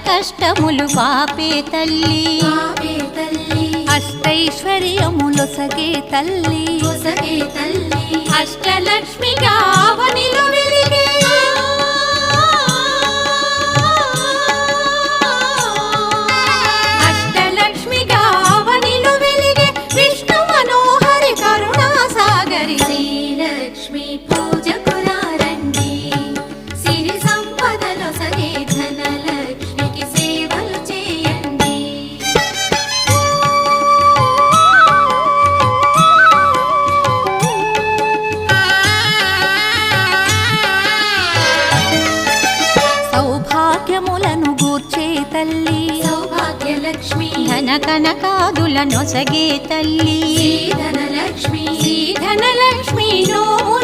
కష్టములు పాపే తల్లి అష్టైశ్వర్యములొసగే తల్లి అష్టలక్ష్మిగా అవనిలో వెలిగే అష్టలక్ష్మిగా అవనిలో వెలిగే విష్ణు మనోహరి కరుణా సాగరి శ్రీలక్ష్మి పూజకు రండి సిరి సంపదలో సగే ధనలక్ష్మికి సేవలు చేయండి సౌభాగ్యములను గూర్చే తల్లి సౌభాగ్యలక్ష్మి ధన కనకాదుల నొసగే తల్లి ధనలక్ష్మి ధనలక్ష్మి నోము